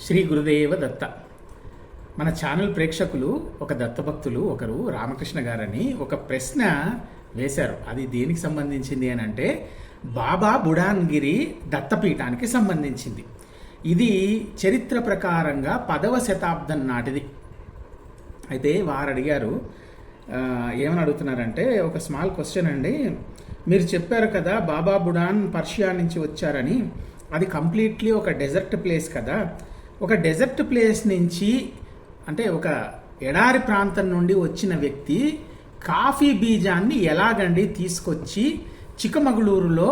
శ్రీ గురుదేవ దత్త. మన ఛానల్ ప్రేక్షకులు ఒక దత్తభక్తులు ఒకరు రామకృష్ణ గారని ఒక ప్రశ్న వేశారు. అది దేనికి సంబంధించింది అని అంటే బాబా బుడాన్గిరి దత్తపీఠానికి సంబంధించింది. ఇది చరిత్ర ప్రకారంగా 10వ శతాబ్దం నాటిది. అయితే వారు అడిగారు, ఏమని అడుగుతున్నారంటే, ఒక స్మాల్ క్వశ్చన్ అండి. మీరు చెప్పారు కదా బాబా బుడాన్ పర్షియా నుంచి వచ్చారని, అది కంప్లీట్లీ ఒక డెజర్ట్ ప్లేస్ కదా. ఒక డెజర్ట్ ప్లేస్ నుంచి అంటే ఒక ఎడారి ప్రాంతం నుండి వచ్చిన వ్యక్తి కాఫీ బీజాన్ని ఎలాగండి తీసుకొచ్చి చిక్కమగళూరులో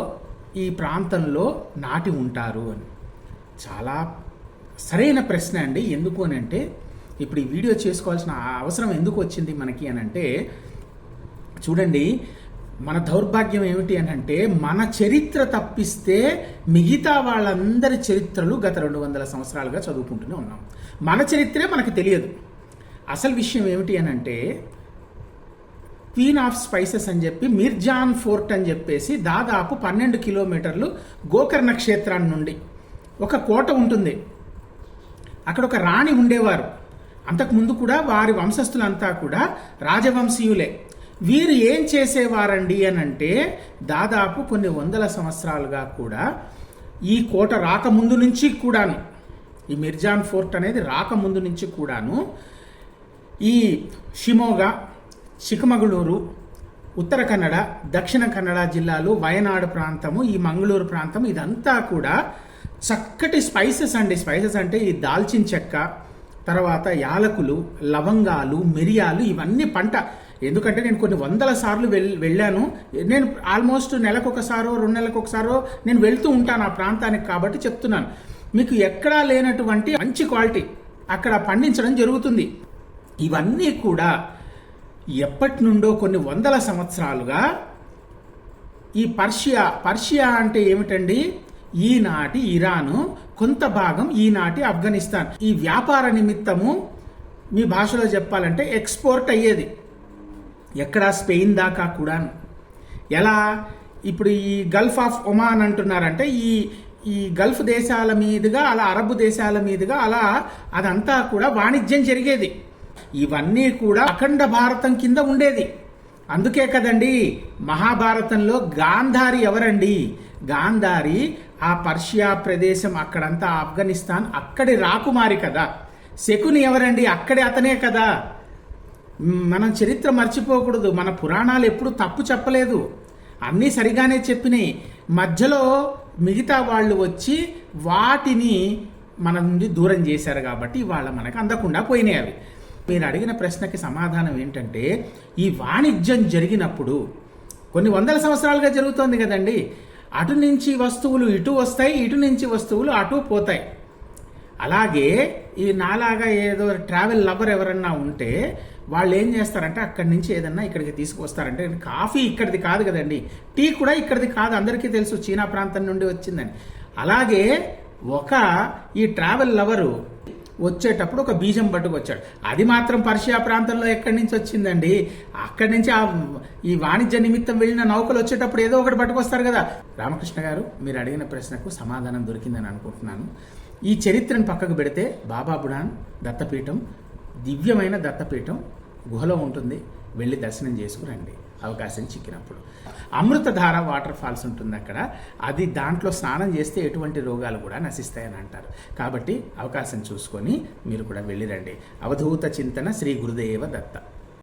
ఈ ప్రాంతంలో నాటి ఉంటారు అని. చాలా సరైన ప్రశ్న అండి. ఎందుకు అని అంటే, ఇప్పుడు ఈ వీడియో చేసుకోవాల్సిన అవసరం ఎందుకు వచ్చింది మనకి అని అంటే, చూడండి, మన దౌర్భాగ్యం ఏమిటి అని అంటే, మన చరిత్ర తప్పిస్తే మిగతా వాళ్ళందరి చరిత్రలు గత 200 సంవత్సరాలుగా చదువుకుంటూనే ఉన్నాం. మన చరిత్రే మనకు తెలియదు. అసలు విషయం ఏమిటి అని అంటే, క్వీన్ ఆఫ్ స్పైసెస్ అని చెప్పి మిర్జాన్ ఫోర్ట్ అని చెప్పేసి దాదాపు 12 కిలోమీటర్లు గోకర్ణ క్షేత్రాన్ని నుండి ఒక కోట ఉంటుంది. అక్కడ ఒక రాణి ఉండేవారు. అంతకుముందు కూడా వారి వంశస్థులంతా కూడా రాజవంశీయులే. వీరు ఏం చేసేవారండి అని అంటే, దాదాపు కొన్ని 100 సంవత్సరాలుగా కూడా ఈ కోట రాకముందు నుంచి కూడాను, ఈ మిర్జాన్ ఫోర్ట్ అనేది రాకముందు నుంచి కూడాను ఈ షిమోగా, చిక్కమగళూరు, ఉత్తర కన్నడ, దక్షిణ కన్నడ జిల్లాలు, వయనాడు ప్రాంతము, ఈ మంగళూరు ప్రాంతం, ఇదంతా కూడా చక్కటి స్పైసెస్ అండి. స్పైసెస్ అంటే ఈ దాల్చిన చెక్క, తర్వాత యాలకులు, లవంగాలు, మిరియాలు, ఇవన్నీ పంట. ఎందుకంటే నేను కొన్ని 100 సార్లు వెళ్ళాను. నేను ఆల్మోస్ట్ నెలకొకసారో 2 నెలలకొకసారో నేను వెళ్తూ ఉంటాను ఆ ప్రాంతానికి. కాబట్టి చెప్తున్నాను మీకు, ఎక్కడా లేనటువంటి మంచి క్వాలిటీ అక్కడ పండించడం జరుగుతుంది. ఇవన్నీ కూడా ఎప్పటి నుండో కొన్ని 100 సంవత్సరాలుగా ఈ పర్షియా అంటే ఏమిటండి? ఈనాటి ఇరాను, కొంత భాగం ఈనాటి ఆఫ్ఘనిస్తాన్, ఈ వ్యాపార నిమిత్తము మీ భాషలో చెప్పాలంటే ఎక్స్పోర్ట్ అయ్యేది. ఎక్కడ? స్పెయిన్ దాకా కూడా. ఎలా? ఇప్పుడు ఈ గల్ఫ్ ఆఫ్ ఒమాన్ అంటున్నారంటే ఈ గల్ఫ్ దేశాల మీదుగా, అలా అరబ్ దేశాల మీదుగా, అలా అదంతా కూడా వాణిజ్యం జరిగేది. ఇవన్నీ కూడా అఖండ భారతం కింద ఉండేది. అందుకే కదండి మహాభారతంలో గాంధారి ఎవరండి? గాంధారి ఆ పర్షియా ప్రదేశం, అక్కడంతా ఆఫ్ఘనిస్తాన్, అక్కడి రాకుమారి కదా. శకుని ఎవరండి? అక్కడే అతనే కదా. మనం చరిత్ర మర్చిపోకూడదు. మన పురాణాలు ఎప్పుడు తప్పు చెప్పలేదు, అన్నీ సరిగానే చెప్పినాయి. మధ్యలో మిగతా వాళ్ళు వచ్చి వాటిని మన నుండి దూరం చేశారు కాబట్టి ఇవాళ మనకు అందకుండా పోయినాయి అవి. మీరు అడిగిన ప్రశ్నకి సమాధానం ఏంటంటే, ఈ వాణిజ్యం జరిగినప్పుడు కొన్ని 100 సంవత్సరాలుగా జరుగుతోంది కదండి. అటు నుంచి వస్తువులు ఇటు వస్తాయి, ఇటు నుంచి వస్తువులు అటు పోతాయి. అలాగే ఈ నాలాగా ఏదో ట్రావెల్ లవర్ ఎవరన్నా ఉంటే వాళ్ళు ఏం చేస్తారంటే, అక్కడి నుంచి ఏదన్నా ఇక్కడికి తీసుకువస్తారంటే, కాఫీ ఇక్కడిది కాదు కదండి, టీ కూడా ఇక్కడిది కాదు, అందరికీ తెలుసు చీనా ప్రాంతం నుండి వచ్చిందని. అలాగే ఈ ట్రావెల్ లవరు వచ్చేటప్పుడు ఒక బీజం పట్టుకొచ్చాడు. అది మాత్రం పర్షియా ప్రాంతంలో ఎక్కడి నుంచి వచ్చిందండి? అక్కడి నుంచి ఈ వాణిజ్య నిమిత్తం వెళ్ళిన నౌకలు వచ్చేటప్పుడు ఏదో ఒకటి పట్టుకొస్తారు కదా. రామకృష్ణ గారు, మీరు అడిగిన ప్రశ్నకు సమాధానం దొరికిందని అనుకుంటున్నాను. ఈ చరిత్రను పక్కకు పెడితే బాబా బుడాన్ దత్తపీఠం దివ్యమైన దత్తపీఠం గుహలో ఉంటుంది. వెళ్ళి దర్శనం చేసుకురండి అవకాశం చిక్కినప్పుడు. అమృతధార వాటర్ ఫాల్స్ ఉంటుంది అక్కడ. అది దాంట్లో స్నానం చేస్తే ఎటువంటి రోగాలు కూడా నశిస్తాయని అంటారు. కాబట్టి అవకాశం చూసుకొని మీరు కూడా వెళ్ళిరండి. అవధూత చింతన శ్రీ గురుదేవ దత్త.